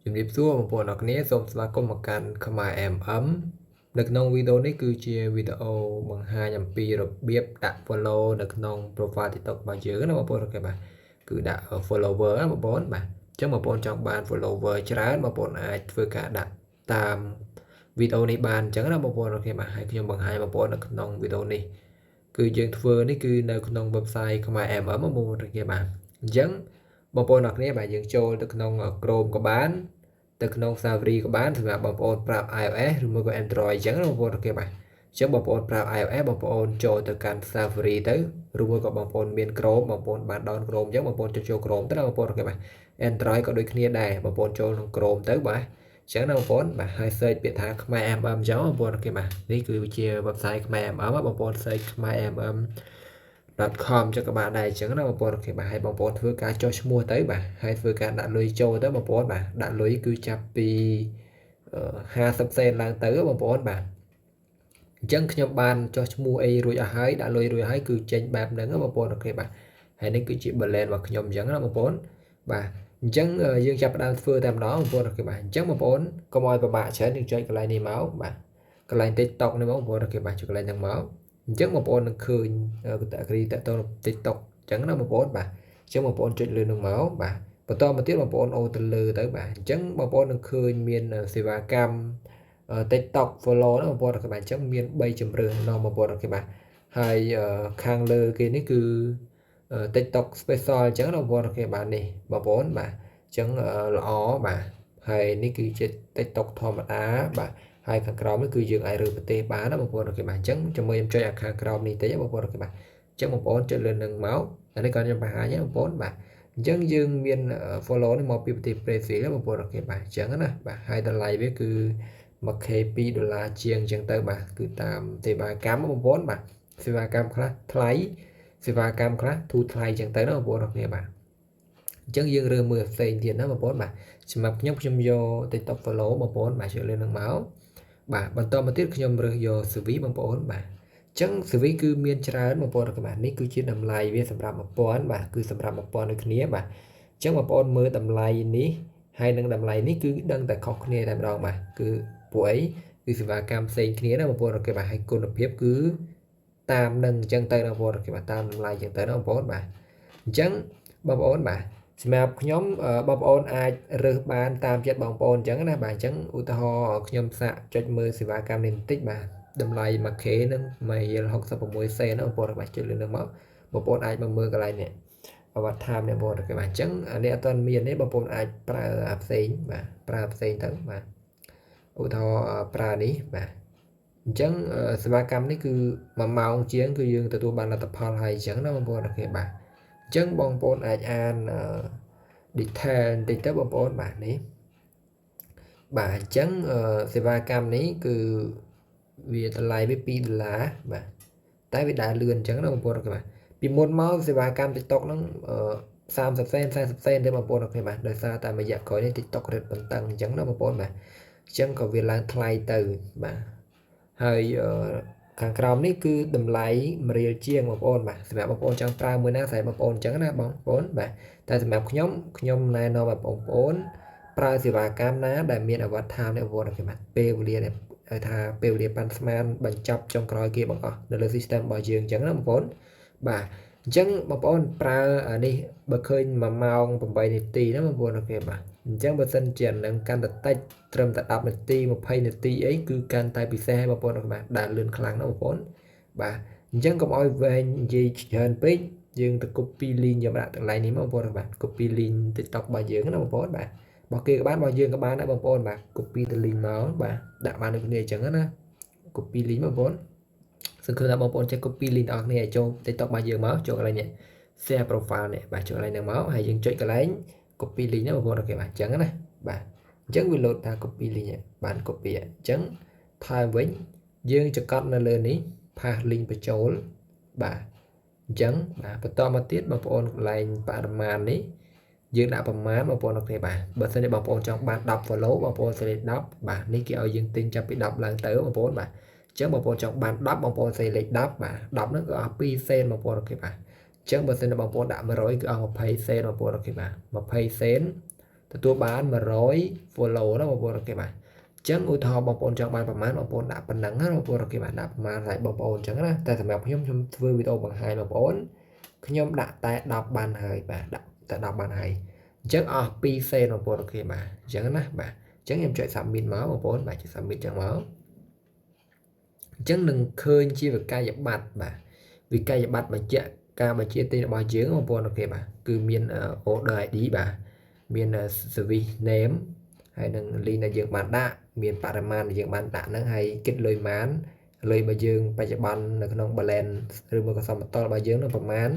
ជំរាបសួរបងប្អូនអរគ្នាសូមស្វាគមន៍មកកាន់ខ្មែរ MM នៅក្នុងវីដេអូនេះគឺជាវីដេអូបង្ហាញអំពីរបៀបដាក់ follow នៅក្នុង profile TikTok របស់យើងណាបងប្អូនអូខេបាទគឺដាក់ follower ណាបងប្អូនបាទអញ្ចឹងបងប្អូនចង់បាន follower ច្រើនបងប្អូនអាចធ្វើការដាក់តាមវីដេអូនេះបានអញ្ចឹងណាបងប្អូនអូខេបាទហើយខ្ញុំបង្ហាញបងប្អូននៅក្នុងវីដេអូនេះគឺយើងធ្វើនេះគឺនៅក្នុង website ខ្មែរ MM បងប្អូនអូខេបាទអញ្ចឹងបងប្អូនអរគ្នាបាទយើងចូលទៅក្នុង Chrome ក៏បានទៅក្នុង Safari ក៏បានសម្រាប់បងប្អូនប្រើ iOS ឬមួយក៏ Android អញ្ចឹងបងប្អូនអូខេបាទអញ្ចឹងបងប្អូនប្រើ iOS បងប្អូនចូលទៅកាន់ Safari ទៅឬមួយក៏បងប្អូនមាន Chrome បងប្អូនបាន down Chrome អញ្ចឹងបងប្អូនចូល Chrome ទៅណាបងប្អូនអូខេបាទ Android ក៏ដូចគ្នាដែរបងប្អូនចូលក្នុង Chrome ទៅបាទអញ្ចឹងណាបងប្អូនបាទហើយ search ពាក្យថាខ្មែរ MM អញ្ចឹងបងប្អូនអូខេបាទនេះគឺជា website ខ្មែរ MM បងប្អូន search ខ្មែរ MM .com ចឹងក៏បានដែរអញ្ចឹងណាបងប្អូនអូខេបាទហើយបងប្អូនធ្វើការចុះឈ្មោះទៅបាទហើយធ្វើការដាក់លុយចូលទៅបងប្អូនបាទដាក់លុយគឺចាប់ពី50សេនឡើងទៅបងប្អូនបាទអញ្ចឹងខ្ញុំបានចុះឈ្មោះអីរួចអស់ហើយដាក់លុយរួចអស់ហើយគឺចេញបែបហ្នឹងបងប្អូនអូខេបាទហើយនេះគឺជា balance របស់ខ្ញុំអញ្ចឹងណាបងប្អូនបាទអញ្ចឹងយើងចាប់ផ្ដើមធ្វើតែម្ដងបងប្អូនអូខេបាទអញ្ចឹងបងប្អូនកុំឲ្យពិបាកច្រើនយើងចុចកន្លែងនេះមកបាទកន្លែង TikTok នេះមកបងប្អូនអូខេបាទចុចកន្លែងហ្នឹងមកអញ្ចឹងបងប្អូននឹងឃើញកាតេតទៅ TikTok អញ្ចឹងណាបងប្អូនបាទអញ្ចឹងបងប្អូនចុចលើនឹងមកបាទបន្តមកទៀតបងប្អូនអូទៅលើទៅបាទអញ្ចឹងបងប្អូននឹងឃើញមានសេវាកម្ម TikTok follow ណាបងប្អូនអូខេបាទអញ្ចឹងមាន3ជម្រើសនៅបងប្អូនអូខេបាទហើយខាងលើគេនេះគឺ TikTok special អញ្ចឹងណាបងប្អូនអូខេបាទនេះបងប្អូនបាទអញ្ចឹងល្អបាទហើយនេះគឺជា TikTok ធម្មតាបាទហើយខាងក្រោមនេះគឺយើងអាចរើសប្រទេសបានណាបងប្អូនអូខេបាទអញ្ចឹងជាមួយខ្ញុំចុចអាខាងក្រោមនេះតិចបងប្អូនអូខេបាទអញ្ចឹងបងប្អូនចុចលើនឹងមកអានេះក៏ខ្ញុំបង្ហាញបងប្អូនបាទអញ្ចឹងយើងមាន follow នេះមកពីប្រទេសប្រេស៊ីលបងប្អូនអូខេបាទអញ្ចឹងណាបាទហើយតម្លៃវាគឺ$1K$2ជាងអញ្ចឹងទៅបាទគឺតាមសេវាកម្មបងប្អូនបាទសេវាកម្មខ្លះថ្លៃសេវាកម្មខ្លះធូរថ្លៃអញ្ចឹងទៅណាបងប្អូនអូខេបាទអញ្ចឹងយើងរើមើលផ្សេងទៀតណាបងប្អូនបាទសម្រាប់ខ្ញុំយក TikTok follow បងប្អូនបាទចូលលើនឹងមកបាទបន្តមកទៀតខ្ញុំរើសយក CV បងប្អូនបាទអញ្ចឹង CV គឺមានច្រើនបងប្អូនបាទនេះគឺជាតម្លៃវាសម្រាប់1000បាទគឺសម្រាប់1000ដូចគ្នាបាទអញ្ចឹងបងប្អូនមើលតម្លៃនេះហើយនឹងតម្លៃនេះគឺដឹងតែខុសគ្នាតែម្ដងបាទគឺពួកអីគឺសេវាកម្មផ្សេងគ្នាណាបងប្អូនអូខេបាទហើយគុណភាពគឺតាមនឹងអញ្ចឹងទៅណាបងប្អូនអូខេបាទតាមតម្លៃអញ្ចឹងទៅណាបងប្អូនបាទអញ្ចឹងបងប្អូនបាទសម្រាប់ខ្ញុំបងប្អូនអាចរើសបានតាមចិត្តបងប្អូនអញ្ចឹងណាបាទអញ្ចឹងឧទាហរណ៍ខ្ញុំសាកចុចមើលសេវាកម្មនេះបន្តិចបាទតម្លៃ 1K នឹង166សេនណាបងប្អូនបាទចុចលើនឹងមកបងប្អូនអាចមកមើលកន្លែងនេះប្រវត្តិធម៌នេះបងប្អូនអូខេបាទអញ្ចឹងនេះអត់ទាន់មានទេបងប្អូនអាចប្រើអាផ្សេងបាទប្រើផ្សេងទៅបាទឧទាហរណ៍ប្រើនេះបាទអញ្ចឹងសេវាកម្មនេះគឺ1ម៉ោងជាងគឺយើងទទួលបានលទ្ធផលហើយអញ្ចឹងណាបងប្អូនអូខេបាទអញ្ចឹងបងប្អូនអាចអានdetail បន្តិចទៅបងប្អូនបាទនេះបាទអញ្ចឹងសេវាកម្មនេះគឺវាតម្លៃវា$2បាទតែវាដើរលឿនអញ្ចឹងណាបងប្អូនអូខេបាទពីមុនមកសេវាកម្ម TikTok ហ្នឹង30សេន40សេនទេបងប្អូនអូខេបាទដោយសារតែរយៈក្រោយនេះ TikTok រឹតបន្តឹងអញ្ចឹងណាបងប្អូនបាទអញ្ចឹងក៏វាឡើងថ្លៃទៅបាទហើយខាងក្រោមនេះគឺតម្លៃរៀលជាងបងប្អូនបាទសម្រាប់បងប្អូនចង់ប្រើមួយណាស្រ័យបងប្អូនអញ្ចឹងណាបងប្អូនបាទតែសម្រាប់ខ្ញុំណែនាំបងប្អូនប្រើសេវាកម្មណាដែលមានអវត្តថានេះបងប្អូនអូខេបាទពេលវេលានេះហៅថាពេលវេលាប៉ាន់ស្មានបញ្ចប់ចុងក្រោយគេបងអស់នៅលើ system របស់យើងអញ្ចឹងណាបងប្អូនបាទអញ្ចឹងបងប្អូនប្រើនេះបើឃើញ1ម៉ោង8នាទីណាបងប្អូនអូខេបាទអញ្ចឹងបើសិនជានឹងកាន់តែតិចត្រឹមតែ10នាទី20នាទីអីគឺកាន់តែពិសេសបងប្អូនអូខេបាទដើរលឿនខ្លាំងណាបងប្អូនបាទអញ្ចឹងកុំឲ្យវែងនិយាយច្រើនពេកយើងទៅ copy link យកដាក់កន្លែងនេះមកបងប្អូនបាទ copy link TikTok របស់យើងណាបងប្អូនបាទរបស់គេក៏បានរបស់យើងក៏បានដែរបងប្អូនបាទ copy ទៅ link មកបាទដាក់បានដូចគ្នាអញ្ចឹងណា copy link បងប្អូនសង្ឃឹមថាបងប្អូនចេះ copy link ដល់គ្នាឲ្យចូល TikTok របស់យើងមកចូលកន្លែងនេះ share profile នេះបាទចូលកន្លែងហ្នឹងមកហើយយើងចុចកន្លែង copy link ណាបងប្អូនអូខេបាទអញ្ចឹងណាបាទអញ្ចឹងវា load ថា copy link បាន copy អញ្ចឹងថែមវិញយើងចង្កត់នៅលើនេះ pass link បញ្ចូលបាទអញ្ចឹងបាទបន្តមកទៀតបងប្អូនកន្លែងបរិមាណនេះយើងដាក់ប្រមាណបងប្អូនអូខេបាទបើសិនជាបងប្អូនចង់បាន10 follow បងប្អូនសេលេខ10បាទនេះគេឲ្យយើងទិញចាប់ពី10ឡើងទៅបងប្អូនបាទអញ្ចឹងបងប្អូនចង់បាន10បងប្អូនសេលេខ10បាទ10ហ្នឹងគឺអស់2សេនបងប្អូនអូខេបាទអញ្ចឹងបើសិនជាបងប្អូនដាក់100គឺអស់20សេនបងប្អូនអូខេបាទ20សេន ទទួលបាន100 follow ណាបងប្អូនអូខេបាទចឹងឧទាហរណ៍បងប្អូនចង់បានប្រមាណបងប្អូនដាក់ប៉ុណ្ណឹងណាបងប្អូនអូខេបាទដាក់ប្រមាណហើយបងប្អូនចឹងណាតែសម្រាប់ខ្ញុំធ្វើវីដេអូបង្ហាញបងប្អូនខ្ញុំដាក់តែ10បានហើយបាទដាក់តែ10បានហើយអញ្ចឹងអស់2សេនបងប្អូនអូខេបាទអញ្ចឹងណាបាទអញ្ចឹងខ្ញុំចុច submit មកបងប្អូនបាទចុច submit ចឹងមកអញ្ចឹងនឹងឃើញជាវិក័យប័ត្របាទវិក័យប័ត្របញ្ជាក់ការបញ្ជាទិញរបស់យើងបងប្អូនអូខេបាទគឺមាន order ID បាទមាន service name ហើយនឹង link ដែលយើងបានដាក់មានបរិមាណដែលយើងបានដាក់ហ្នឹងហើយគិតលុយប៉ុន្មានលុយរបស់យើងបច្ចុប្បន្ននៅក្នុង balance ឬមកក៏សមតុល្យរបស់យើងនឹងប្រមាណ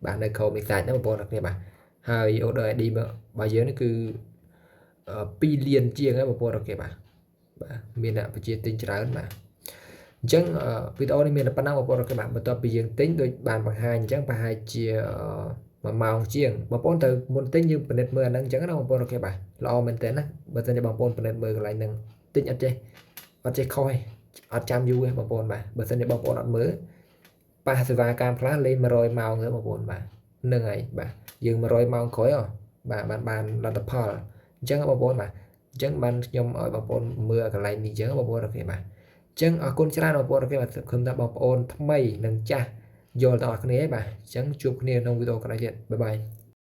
បាទនៅ code message ហ្នឹងបងប្អូនអូខេបាទហើយ order ID របស់យើងនេះគឺ2លានជាងហ្នឹងបងប្អូនអូខេបាទមានអ្នកប្រជាទិញច្រើនបាទអញ្ចឹងវីដេអូនេះមានតែប៉ុណ្ណឹងបងប្អូនអូខេបាទបន្ទាប់ពីយើងទិញដូចបានបង្ហាញអញ្ចឹងប្រហែលជា1ម៉ោងជាងបងប្អូនទៅមុនទិញយើងពិនិត្យមើលអាហ្នឹងអញ្ចឹងណាបងប្អូនអូខេបាទល្អមែនតើណាបើសិនជាបងប្អូនពិនិត្យមើលកន្លែងហ្នឹងទិញអត់ចេះខុសទេអត់ចាំយូរទេបងប្អូនបាទបើសិនជាបងប្អូនអត់មើលប៉ះសេវាកម្មខ្លះលេង100ម៉ោងទេបងប្អូនបាទហ្នឹងហើយបាទយើង100ម៉ោងក្រោយបាទបានលទ្ធផលអញ្ចឹងបងប្អូនបាទអញ្ចឹងបានខ្ញុំឲ្យបងប្អូនមើលកន្លែងនេះអញ្ចឹងបងប្អូនអូខេបាទអញ្ចឹងអរគុណច្រើនបងប្អូនអូខេបាទខ្ញុំថាបងប្អូនថ្មីនិងចាស់យល់ទាំងអស់គ្នាបាទអញ្ចឹងជួបគ្នាក្នុងវីដេអូក្រោយទៀតបាយបាយ